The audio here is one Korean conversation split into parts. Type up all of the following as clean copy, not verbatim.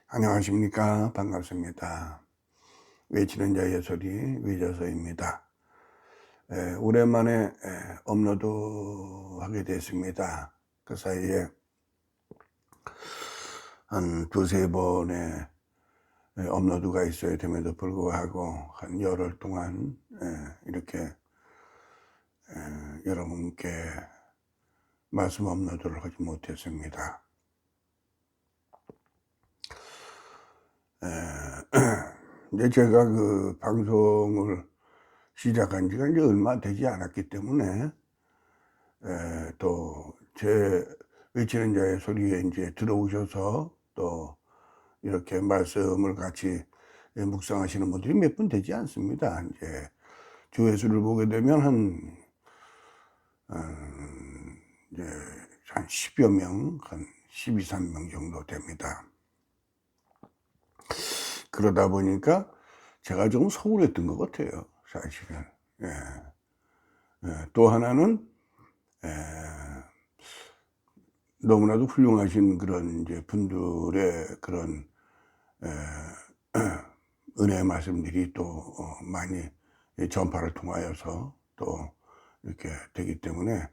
안녕하십니까. 반갑습니다. 외치는 자의 소리 외저서입니다. 오랜만에 업로드하게 됐습니다. 그 사이에 한 두세 번의 업로드가 있어야 됨에도 불구하고 한 열흘 동안 이렇게 여러분께 말씀 업로드를 하지 못했습니다. 이제 제가 그 방송을 시작한 지가 이제 얼마 되지 않았기 때문에 또 제 외치는 자의 소리에 이제 들어오셔서 또 이렇게 말씀을 같이 묵상하시는 분들이 몇 분 되지 않습니다. 이제 조회수를 보게 되면 이제 한 10여 명, 한 12, 13명 정도 됩니다. 그러다 보니까 제가 좀 소홀했던 것 같아요, 사실은. 또 하나는 너무나도 훌륭하신 그런 이제 분들의 그런 은혜의 말씀들이 또 많이 전파를 통하여서 또 이렇게 되기 때문에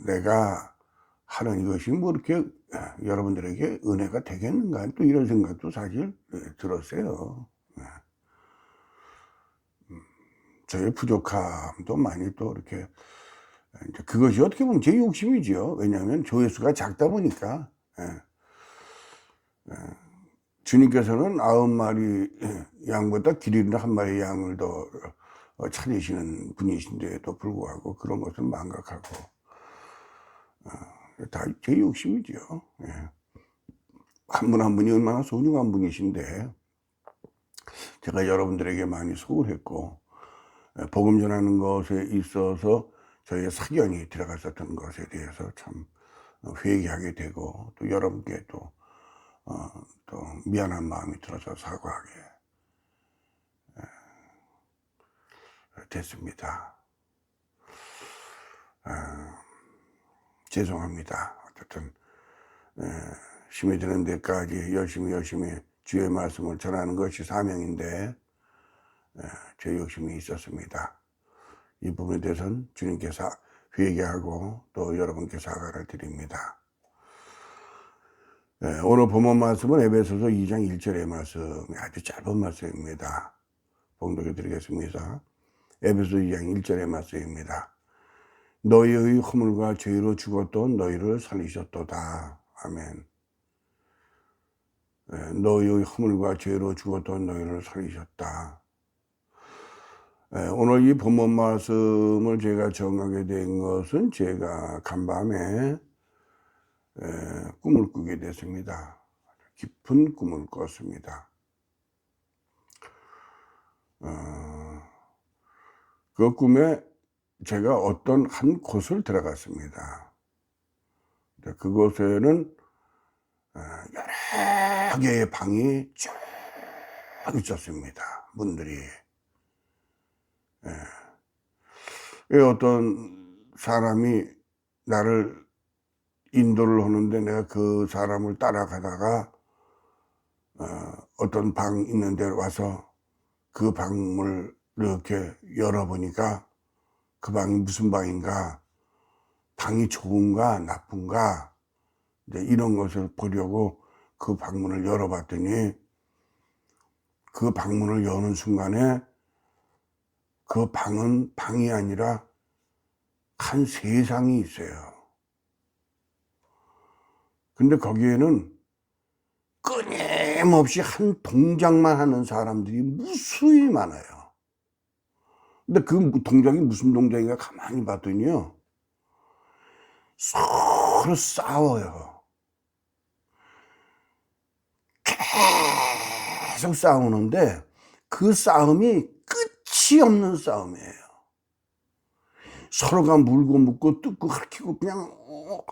내가 하는 이것이 뭐 이렇게 여러분들에게 은혜가 되겠는가 또 이런 생각도 사실 들었어요. 저의 부족함도 많이 또 이렇게 이제 그것이 어떻게 보면 제 욕심이지요. 왜냐하면 조회수가 작다 보니까. 주님께서는 9마리 양보다 기린을 1마리 양을 더 차리시는 분이신데도 불구하고 그런 것을 망각하고 다 제 욕심이지요. 한 분 한 분이 얼마나 소중한 분이신데 제가 여러분들에게 많이 소홀했고 복음 전하는 것에 있어서 저희의 사견이 들어갔었던 것에 대해서 참 회개하게 되고 또 여러분께 또 미안한 마음이 들어서 사과하게 됐습니다. 죄송합니다. 어쨌든 힘이 드는 데까지 열심히 주의 말씀을 전하는 것이 사명인데 제 욕심이 있었습니다. 이 부분에 대해서는 주님께서 회개하고 또 여러분께 사과를 드립니다. 오늘 본문 말씀은 에베소서 2장 1절의 말씀이 아주 짧은 말씀입니다. 봉독해 드리겠습니다. 에베소 2장 1절의 말씀입니다. 너희의 허물과 죄로 죽었던 너희를 살리셨도다. 아멘. 너희의 허물과 죄로 죽었던 너희를 살리셨다. 오늘 이 본문 말씀을 제가 정하게 된 것은 제가 간밤에 꿈을 꾸게 됐습니다. 깊은 꿈을 꿨습니다. 그 꿈에 제가 어떤 한 곳을 들어갔습니다. 그곳에는 여러 개의 방이 쭉 있었습니다. 문들이. 어떤 사람이 나를 인도를 하는데 내가 그 사람을 따라가다가 어떤 방 있는 데 와서 그 방을 이렇게 열어보니까 그 방이 무슨 방인가, 방이 좋은가 나쁜가 이제 이런 것을 보려고 그 방문을 열어봤더니 그 방문을 여는 순간에 그 방은 방이 아니라 한 세상이 있어요. 근데 거기에는 끊임없이 한 동작만 하는 사람들이 무수히 많아요. 근데 그 동작이 무슨 동작인가 가만히 봤더니요, 서로 싸워요. 계속 싸우는데 그 싸움이 끝이 없는 싸움이에요. 서로가 물고 묻고 뜯고 헐키고 그냥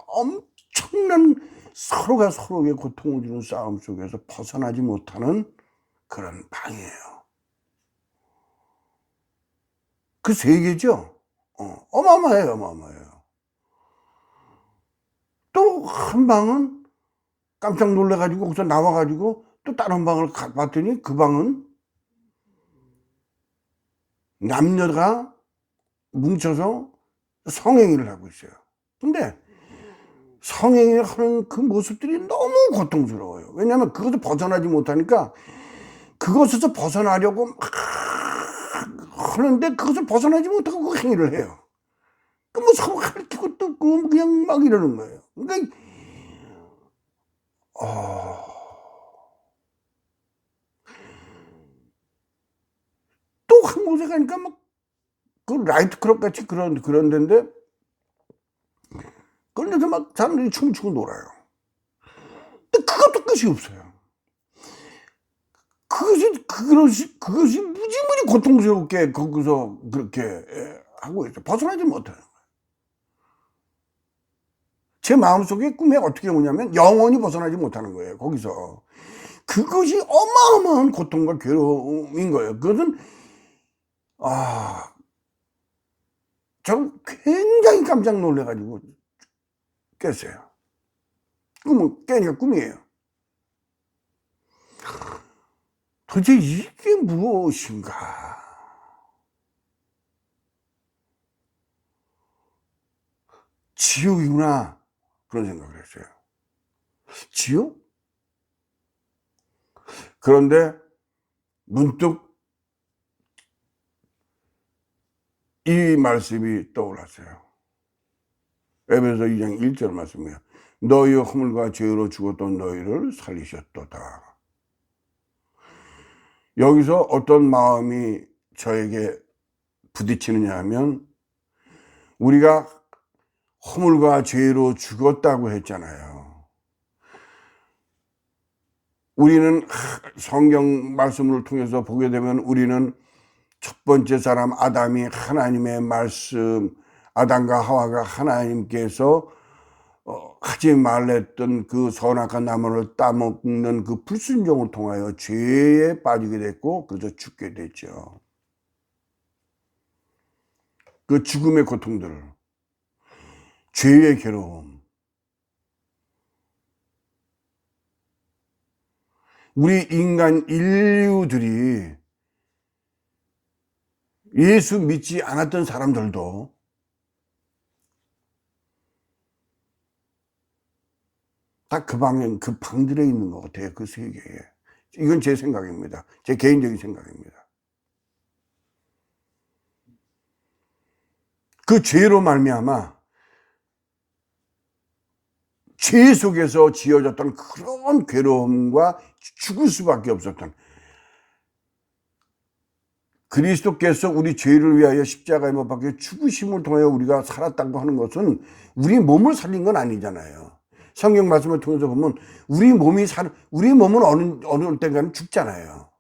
엄청난 서로가 서로에게 고통을 주는 싸움 속에서 벗어나지 못하는 그런 방이에요. 그 세계죠. 어마어마해요. 또 한 방은 깜짝 놀래가지고 거기서 나와가지고 또 다른 방을 봤더니 그 방은 남녀가 뭉쳐서 성행위를 하고 있어요. 근데 성행위를 하는 그 모습들이 너무 고통스러워요. 왜냐하면 그것을 벗어나지 못하니까 그것에서 벗어나려고 막 하는데 그것을 벗어나지 못하고 그 행위를 해요. 뭐 서로 가르치고 뜯고 그냥 막 이러는 거예요. 그러니까 또 한 곳에 가니까 막 그 라이트 클럽 같이 그런 데인데 그런 데서 막 사람들이 춤추고 놀아요. 근데 그것도 끝이 없어요. 그것이 무지무지 고통스럽게 거기서 그렇게 하고 있어요. 벗어나지 못해요. 제 마음속에 꿈에 어떻게 오냐면 영원히 벗어나지 못하는 거예요. 거기서. 그것이 어마어마한 고통과 괴로움인 거예요. 그것은 저는 굉장히 깜짝 놀래가지고 깼어요. 깨니까 꿈이에요. 도대체 이게 무엇인가? 지옥이구나. 그런 생각을 했어요. 지옥? 그런데 문득 이 말씀이 떠올랐어요. 에베소 2장 1절 말씀이에요. 너희의 허물과 죄로 죽었던 너희를 살리셨도다. 여기서 어떤 마음이 저에게 부딪히느냐 하면 우리가 허물과 죄로 죽었다고 했잖아요. 우리는 성경 말씀을 통해서 보게 되면 우리는 첫 번째 사람 아담이 하나님의 말씀, 아담과 하와가 하나님께서 하지 말랬던 그 선악한 나무를 따먹는 그 불순종을 통하여 죄에 빠지게 됐고 그래서 죽게 됐죠. 그 죽음의 고통들, 죄의 괴로움, 우리 인간 인류들이 예수 믿지 않았던 사람들도 다 그 방들에 있는 것 같아요. 그 세계에. 이건 제 생각입니다. 제 개인적인 생각입니다. 그 죄로 말미암아 죄 속에서 지어졌던 그런 괴로움과 죽을 수밖에 없었던 그리스도께서 우리 죄를 위하여 십자가에 못 박혀 죽으심을 통하여 우리가 살았다고 하는 것은 우리 몸을 살린 건 아니잖아요. 성경 말씀을 통해서 보면 우리 몸은 어느 때가는 죽잖아요.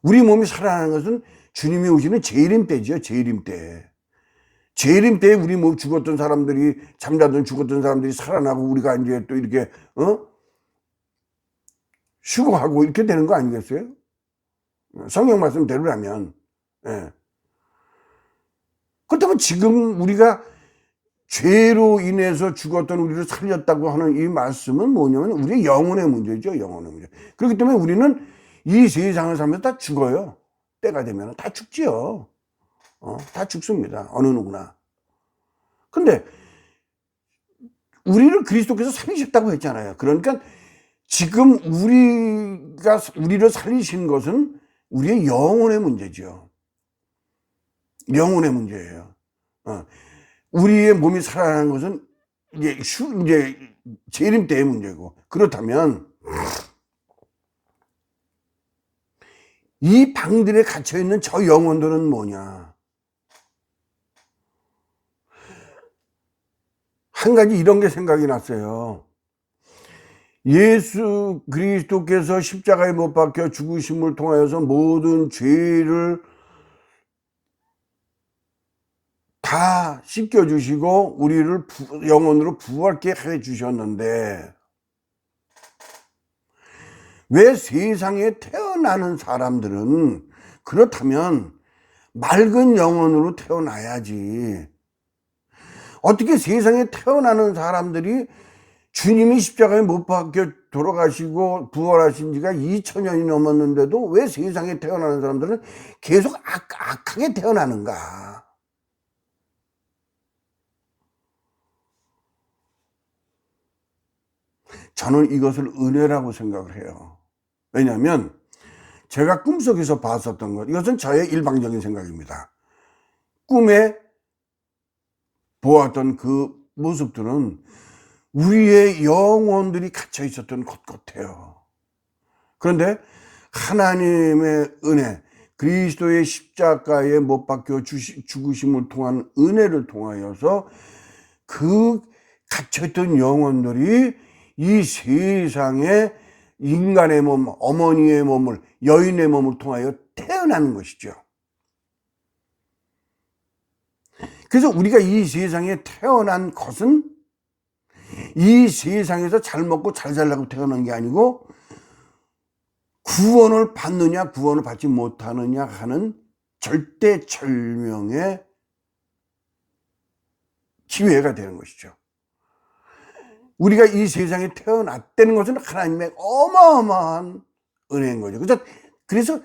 우리 몸이 살아나는 것은 주님이 오시는 재림 때죠. 재림 때. 재림 때에 우리 몸 죽었던 사람들이 잠자던 죽었던 사람들이 살아나고 우리가 이제 또 이렇게 휴거하고 이렇게 되는 거 아니겠어요? 성경 말씀대로라면. 그렇다면 지금 우리가 죄로 인해서 죽었던 우리를 살렸다고 하는 이 말씀은 뭐냐면 우리의 영혼의 문제죠. 영혼의 문제. 그렇기 때문에 우리는 이 세상을 살면서 다 죽어요. 때가 되면 다 죽지요. 다 죽습니다. 어느 누구나. 근데 우리를 그리스도께서 살리셨다고 했잖아요. 그러니까 지금 우리를 살리신 것은 우리의 영혼의 문제죠. 영혼의 문제예요. 우리의 몸이 살아나는 것은 이제 재림 때의 문제고, 그렇다면 이 방들에 갇혀 있는 저 영혼들은 뭐냐? 한 가지 이런 게 생각이 났어요. 예수 그리스도께서 십자가에 못 박혀 죽으심을 통하여서 모든 죄를 다 씻겨주시고 우리를 영혼으로 부활케 해주셨는데 왜 세상에 태어나는 사람들은 그렇다면 맑은 영혼으로 태어나야지, 어떻게 세상에 태어나는 사람들이 주님이 십자가에 못 박혀 돌아가시고 부활하신 지가 2000년이 넘었는데도 왜 세상에 태어나는 사람들은 계속 악하게 태어나는가? 저는 이것을 은혜라고 생각을 해요. 왜냐하면 제가 꿈속에서 봤었던 것, 이것은 저의 일방적인 생각입니다. 꿈에 보았던 그 모습들은 우리의 영혼들이 갇혀 있었던 것 같아요. 그런데 하나님의 은혜, 그리스도의 십자가에 못 박혀 죽으심을 통한 은혜를 통하여서 그 갇혀있던 영혼들이 이 세상에 인간의 몸, 어머니의 몸을, 여인의 몸을 통하여 태어나는 것이죠. 그래서 우리가 이 세상에 태어난 것은 이 세상에서 잘 먹고 잘 살라고 태어난 게 아니고 구원을 받느냐 구원을 받지 못하느냐 하는 절대절명의 기회가 되는 것이죠. 우리가 이 세상에 태어났다는 것은 하나님의 어마어마한 은혜인 거죠. 그래서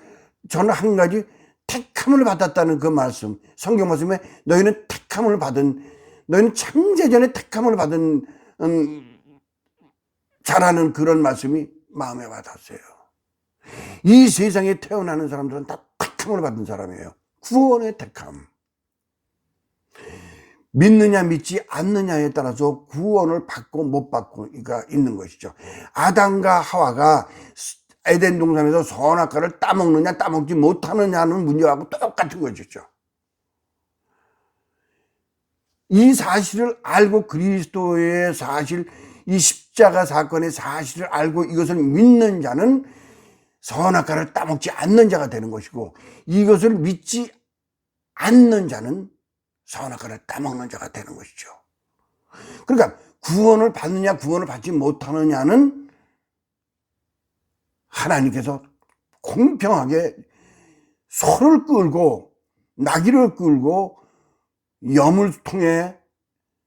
저는 한 가지 택함을 받았다는 그 말씀, 성경 말씀에 너희는 창세전에 택함을 받은 자라는 그런 말씀이 마음에 와닿았어요. 이 세상에 태어나는 사람들은 다 택함을 받은 사람이에요. 구원의 택함. 믿느냐 믿지 않느냐에 따라서 구원을 받고 못 받고가 있는 것이죠. 아담과 하와가 에덴 동산에서 선악과를 따먹느냐 따먹지 못하느냐는 문제하고 똑같은 것이죠. 이 사실을 알고 그리스도의 사실, 이 십자가 사건의 사실을 알고 이것을 믿는 자는 선악과를 따먹지 않는 자가 되는 것이고, 이것을 믿지 않는 자는 선악과를 따먹는 자가 되는 것이죠. 그러니까 구원을 받느냐 구원을 받지 못하느냐는 하나님께서 공평하게 소를 끌고 나귀를 끌고 염을 통해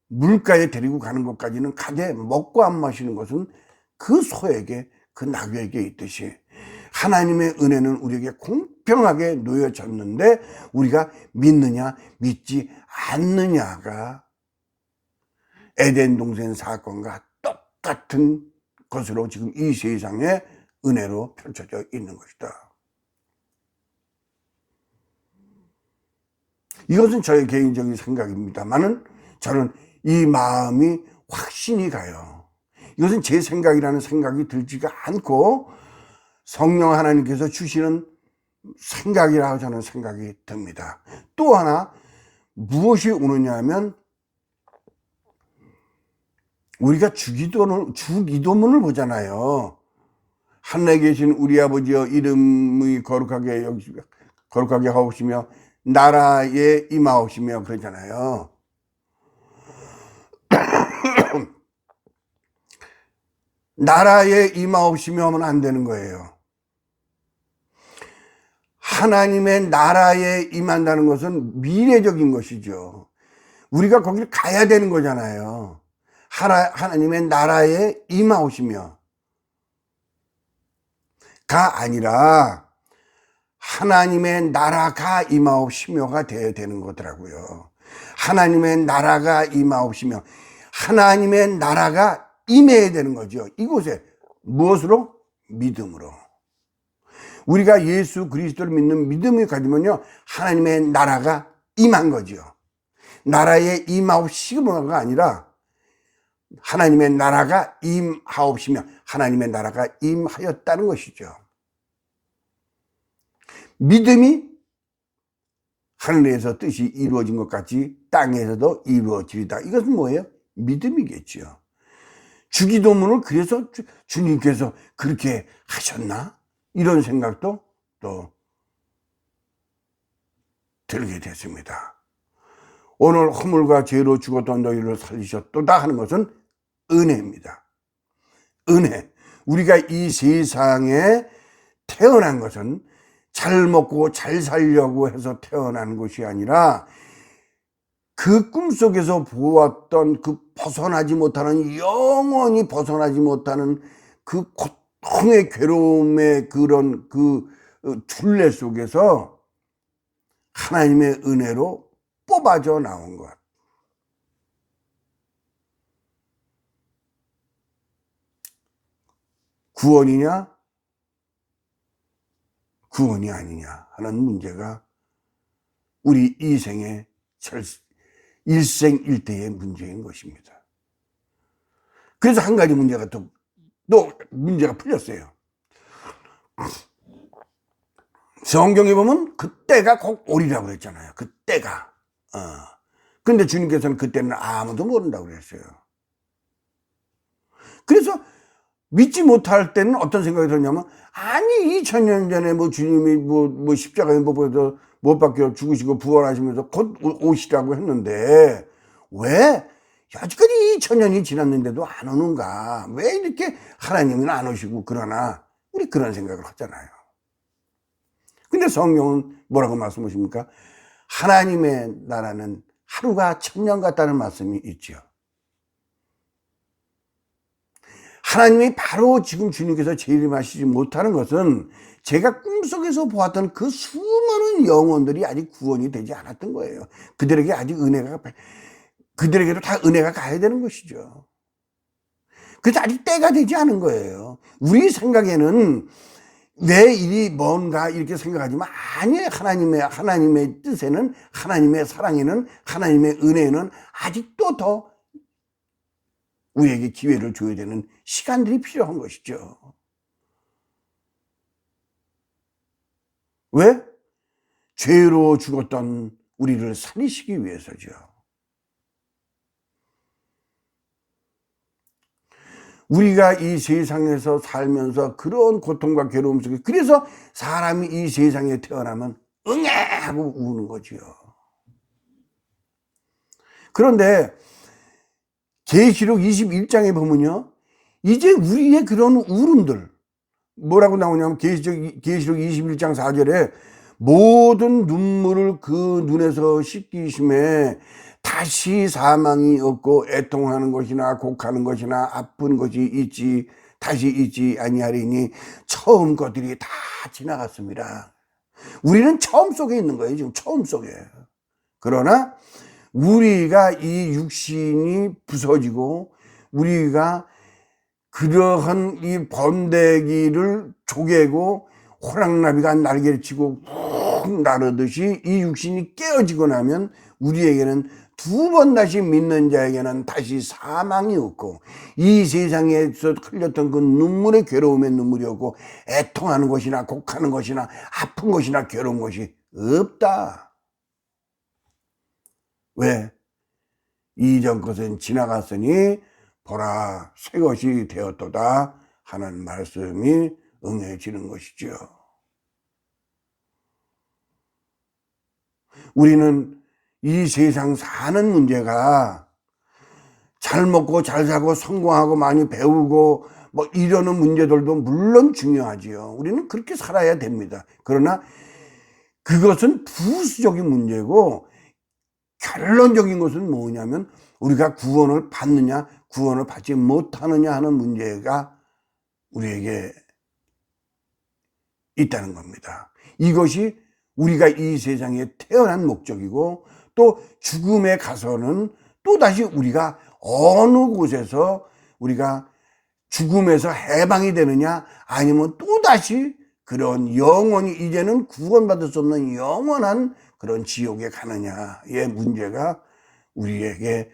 물가에 데리고 가는 것까지는 가되 먹고 안 마시는 것은 그 소에게 그 나귀에게 있듯이 하나님의 은혜는 우리에게 공평하게 놓여졌는데 우리가 믿느냐 믿지 않느냐가 에덴 동산 사건과 똑같은 것으로 지금 이 세상에 은혜로 펼쳐져 있는 것이다. 이것은 저의 개인적인 생각입니다만은 저는 이 마음이 확신이 가요. 이것은 제 생각이라는 생각이 들지가 않고 성령 하나님께서 주시는 생각이라고 저는 생각이 듭니다. 또 하나 무엇이 오느냐 하면 우리가 주기도문을 보잖아요. 하늘에 계신 우리 아버지여 이름이 거룩하게 하옵시며 나라에 임하옵시며 그러잖아요. 나라에 임하옵시며 하면 안 되는 거예요. 하나님의 나라에 임한다는 것은 미래적인 것이죠. 우리가 거기를 가야 되는 거잖아요. 하나님의 나라에 임하옵시며 가 아니라 하나님의 나라가 임하옵시며가 되어야 되는 거더라고요. 하나님의 나라가 임하옵시며 하나님의 나라가 임해야 되는 거죠. 이곳에 무엇으로? 믿음으로. 우리가 예수 그리스도를 믿는 믿음이 가지면요 하나님의 나라가 임한 거죠. 나라에 임하옵시며가 아니라 하나님의 나라가 임하옵시며 하나님의 나라가 임하였다는 것이죠. 믿음이 하늘에서 뜻이 이루어진 것 같이 땅에서도 이루어지리다. 이것은 뭐예요? 믿음이겠죠. 주기도문을 그래서 주님께서 그렇게 하셨나? 이런 생각도 또 들게 됐습니다. 오늘 허물과 죄로 죽었던 너희를 살리셨도다 하는 것은 은혜입니다. 은혜. 우리가 이 세상에 태어난 것은 잘 먹고 잘 살려고 해서 태어난 것이 아니라 그 꿈속에서 보았던 그 벗어나지 못하는, 영원히 벗어나지 못하는 그 고통의 괴로움의 그런 그 둘레 속에서 하나님의 은혜로 뽑아져 나온 것. 구원이냐 구원이 아니냐 하는 문제가 우리 이생의 일생일대의 문제인 것입니다. 그래서 한 가지 문제가 또 문제가 풀렸어요. 성경에 보면 그때가 꼭 오리라고 그랬잖아요. 그때가. 근데 주님께서는 그때는 아무도 모른다고 그랬어요. 그래서 믿지 못할 때는 어떤 생각이 들었냐면, 아니 2000년 전에 뭐 주님이 뭐 십자가에 못 박혀 죽으시고 부활하시면서 곧 오시라고 했는데 왜 아직까지 2000년이 지났는데도 안 오는가? 왜 이렇게 하나님은 안 오시고 그러나? 우리 그런 생각을 하잖아요. 근데 성경은 뭐라고 말씀하십니까? 하나님의 나라는 하루가 1000년 같다는 말씀이 있죠. 하나님이 바로 지금 주님께서 재림하시지 못하는 것은 제가 꿈속에서 보았던 그 수많은 영혼들이 아직 구원이 되지 않았던 거예요. 그들에게 아직 그들에게도 다 은혜가 가야 되는 것이죠. 그래서 아직 때가 되지 않은 거예요. 우리 생각에는 왜 일이 뭔가 이렇게 생각하지만 아니에요. 하나님의 뜻에는, 하나님의 사랑에는, 하나님의 은혜에는 아직도 더 우리에게 기회를 줘야 되는 시간들이 필요한 것이죠. 왜? 죄로 죽었던 우리를 살리시기 위해서죠. 우리가 이 세상에서 살면서 그런 고통과 괴로움 속에, 그래서 사람이 이 세상에 태어나면 응애 하고 우는 거지요. 그런데 계시록 21장에 보면요, 이제 우리의 그런 울음들 뭐라고 나오냐면, 계시록 21장 4절에 모든 눈물을 그 눈에서 씻기심에 다시 사망이 없고 애통하는 것이나 곡하는 것이나 아픈 것이 다시 있지 아니하리니 처음 것들이 다 지나갔습니다. 우리는 처음 속에 있는 거예요. 지금 처음 속에. 그러나 우리가 이 육신이 부서지고 우리가 그러한 이 번데기를 쪼개고 호랑나비가 날개를 치고 훅 나르듯이 이 육신이 깨어지고 나면 우리에게는 두 번 다시 믿는 자에게는 다시 사망이 없고 이 세상에서 흘렸던 그 눈물의 괴로움의 눈물이 없고 애통하는 것이나 곡하는 것이나 아픈 것이나 괴로운 것이 없다. 왜? 이전 것은 지나갔으니 보라 새 것이 되었도다 하는 말씀이 응해지는 것이죠. 우리는 이 세상 사는 문제가 잘 먹고 잘 살고 성공하고 많이 배우고 뭐 이러는 문제들도 물론 중요하지요. 우리는 그렇게 살아야 됩니다. 그러나 그것은 부수적인 문제고 결론적인 것은 뭐냐면 우리가 구원을 받느냐 구원을 받지 못하느냐 하는 문제가 우리에게 있다는 겁니다. 이것이 우리가 이 세상에 태어난 목적이고 또 죽음에 가서는 또다시 우리가 어느 곳에서 우리가 죽음에서 해방이 되느냐 아니면 또다시 그런 영원히 이제는 구원받을 수 없는 영원한 그런 지옥에 가느냐의 문제가 우리에게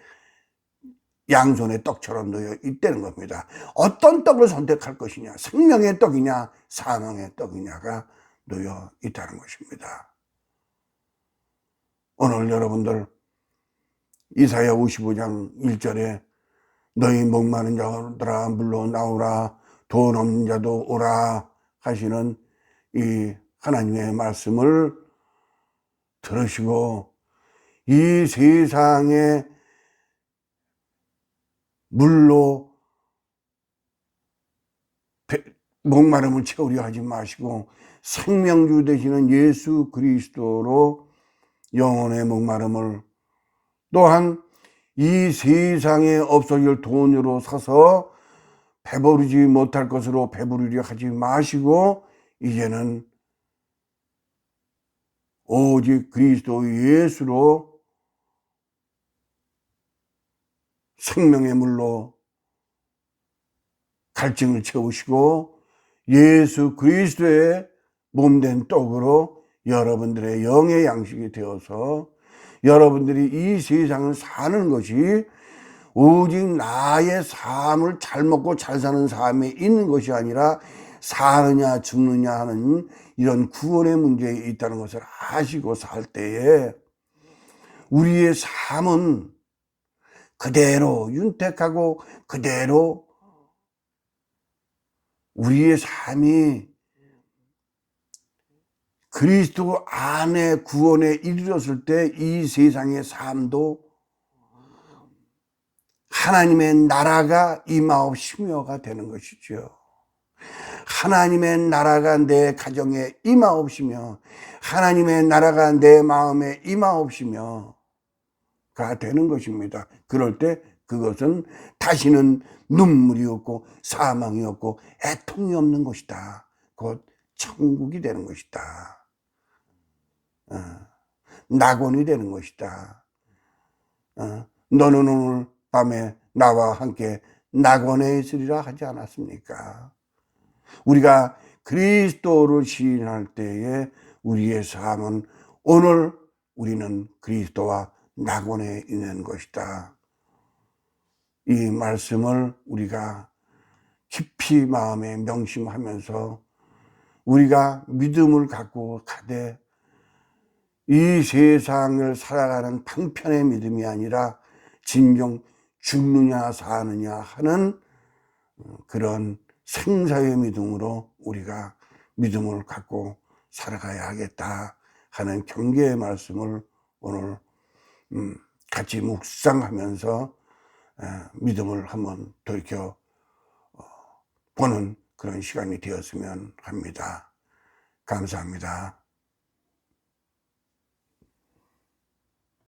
양손에 떡처럼 놓여 있다는 겁니다. 어떤 떡을 선택할 것이냐, 생명의 떡이냐 사망의 떡이냐가 놓여 있다는 것입니다. 오늘 여러분들 이사야 55장 1절에 너희 목마른 자들아 물로 나오라 돈 없는 자도 오라 하시는 이 하나님의 말씀을 들으시고 이 세상에 물로 목마름을 채우려 하지 마시고 생명주 되시는 예수 그리스도로 영혼의 목마름을 또한 이 세상에 없어질 돈으로 사서 배부르지 못할 것으로 배부르려 하지 마시고 이제는 오직 그리스도 예수로 생명의 물로 갈증을 채우시고 예수 그리스도의 몸된 떡으로 여러분들의 영의 양식이 되어서 여러분들이 이 세상을 사는 것이 오직 나의 삶을 잘 먹고 잘 사는 삶에 있는 것이 아니라 사느냐 죽느냐 하는 이런 구원의 문제에 있다는 것을 아시고 살 때에 우리의 삶은 그대로 윤택하고 그대로 우리의 삶이 그리스도 안에 구원에 이르렀을 때 이 세상의 삶도 하나님의 나라가 임하옵시며가 되는 것이죠. 하나님의 나라가 내 가정에 임하옵시며 하나님의 나라가 내 마음에 임하옵시며가 되는 것입니다. 그럴 때 그것은 다시는 눈물이 없고 사망이 없고 애통이 없는 것이다. 곧 천국이 되는 것이다. 낙원이 되는 것이다. 너는 오늘 밤에 나와 함께 낙원에 있으리라 하지 않았습니까? 우리가 그리스도를 시인할 때에 우리의 삶은 오늘 우리는 그리스도와 낙원에 있는 것이다. 이 말씀을 우리가 깊이 마음에 명심하면서 우리가 믿음을 갖고 가되 이 세상을 살아가는 방편의 믿음이 아니라 진정 죽느냐 사느냐 하는 그런 생사의 믿음으로 우리가 믿음을 갖고 살아가야 하겠다 하는 경계의 말씀을 오늘 같이 묵상하면서 믿음을 한번 돌이켜 보는 그런 시간이 되었으면 합니다. 감사합니다.